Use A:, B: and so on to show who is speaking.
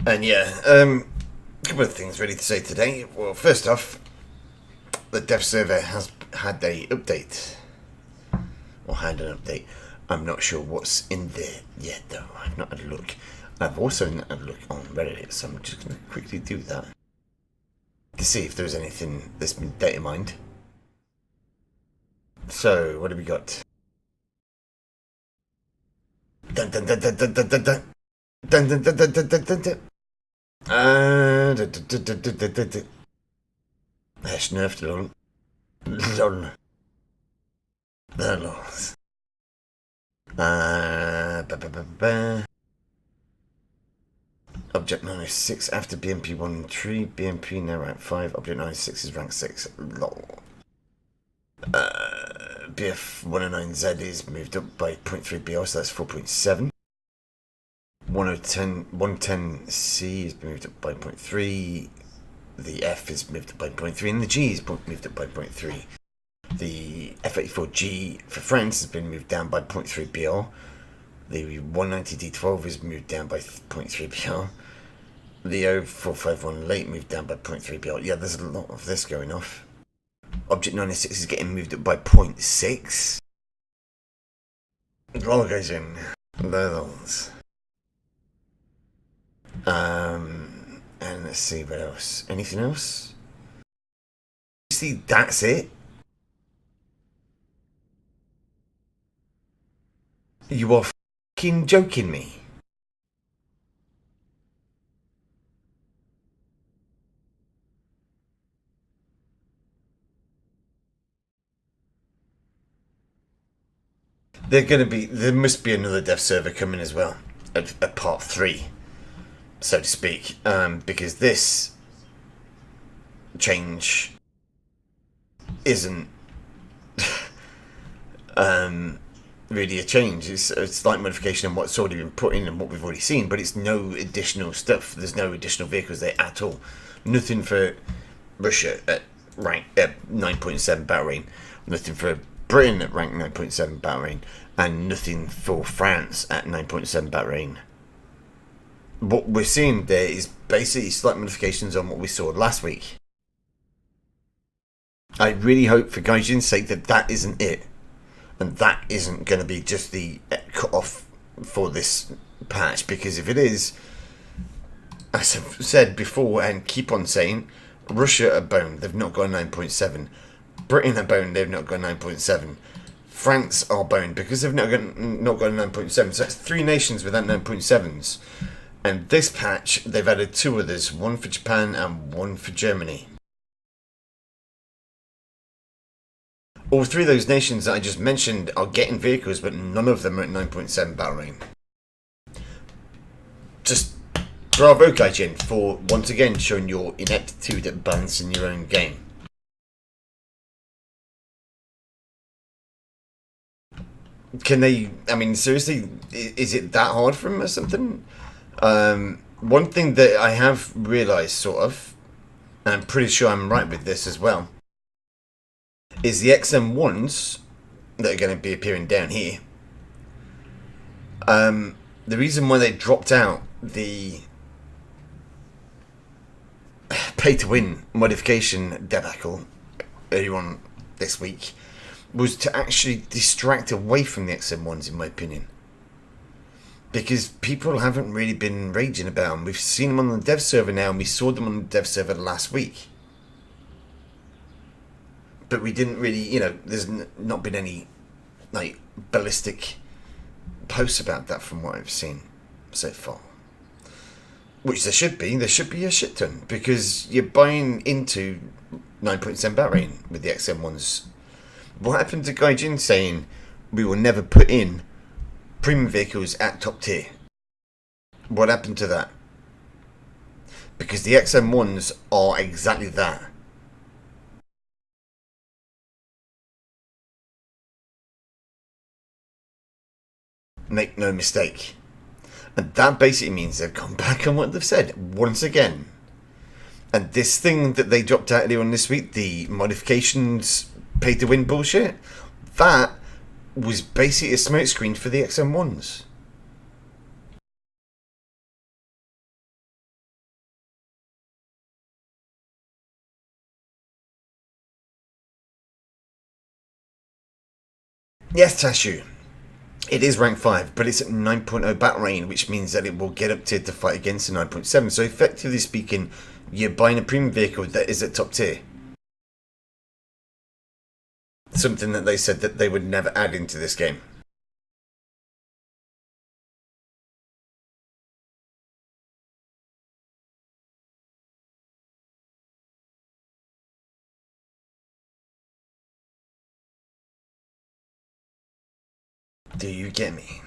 A: And yeah, a couple of things ready to say today. Well, first off, the dev server has had a update, or had an update. I'm not sure what's in there yet, though. I've not had a look. I've also not had a look on Reddit, so I'm just going to quickly do that to see if there's anything that's been data mined. So, what have we got? Dun dun dun dun dun dun dun dun dun dun dun dun dun dun dun dun. Hash nerfed lol. Lol. The lols. Object 906 after BMP 1 and 3. BMP now rank 5. Object 906 is rank 6. Lol. BF 109Z is moved up by 0.3 BR, so that's 4.7. 110C is moved up by 0.3. The F is moved up by 0.3, and the G is moved up by 0.3. The F84G for France has been moved down by 0.3 BR. The 190D12 is moved down by 0.3 BR. The 0451 late moved down by 0.3 BR. Yeah, there's a lot of this going off. Object 96 is getting moved up by 0.6. Lol, Gaijin. Levels. And let's see what else. Anything else? See, that's it. You are fucking joking me. There must be another dev server coming as well, a part 3, so to speak, because this change isn't really a change. It's a slight modification on what's already been put in and what we've already seen, but it's no additional stuff. There's no additional vehicles there at all. Nothing for Russia at rank 9.7 battle rating, nothing for Britain at rank 9.7 battle rating, and nothing for France at 9.7 battle rating. What we're seeing there is basically slight modifications on what we saw last week. I really hope, for Gaijin's sake, that that isn't it, and that isn't going to be just the cut-off for this patch, because if it is, as I've said before and keep on saying, Russia are boned, they've not got a 9.7. Britain are boned, they've not got a 9.7. France are boned because they've not got a 9.7. So that's 3 nations without 9.7s. And this patch, they've added 2 others, one for Japan and one for Germany. All 3 of those nations that I just mentioned are getting vehicles, but none of them are at 9.7 battle rating. Just bravo, Gaijin, for once again showing your ineptitude at balancing your own game. Can they, I mean, seriously, is it that hard for them or something? One thing that I have realised, sort of, and I'm pretty sure I'm right with this as well, is the XM1s that are going to be appearing down here. The reason why they dropped out the pay-to-win modification debacle earlier on this week was to actually distract away from the XM1s, in my opinion. Because people haven't really been raging about them. We've seen them on the dev server now, and we saw them on the dev server last week. But we didn't really, you know, there's not been any, like, ballistic posts about that from what I've seen so far. Which there should be. There should be a shit ton. Because you're buying into 9.7 battle rating with the XM1s. What happened to Gaijin saying we will never put in premium vehicles at top tier? What happened to that? Because the XM1s are exactly that. Make no mistake. And that basically means they've gone back on what they've said once again. And this thing that they dropped out earlier on this week, the modifications pay to win bullshit, that was basically a smokescreen for the XM1s. Yes, Tashu. It is rank 5, but it's at 9.0 battle rating, which means that it will get up tiered to fight against the 9.7. So effectively speaking, you're buying a premium vehicle that is at top tier. Something that they said that they would never add into this game. Do you get me?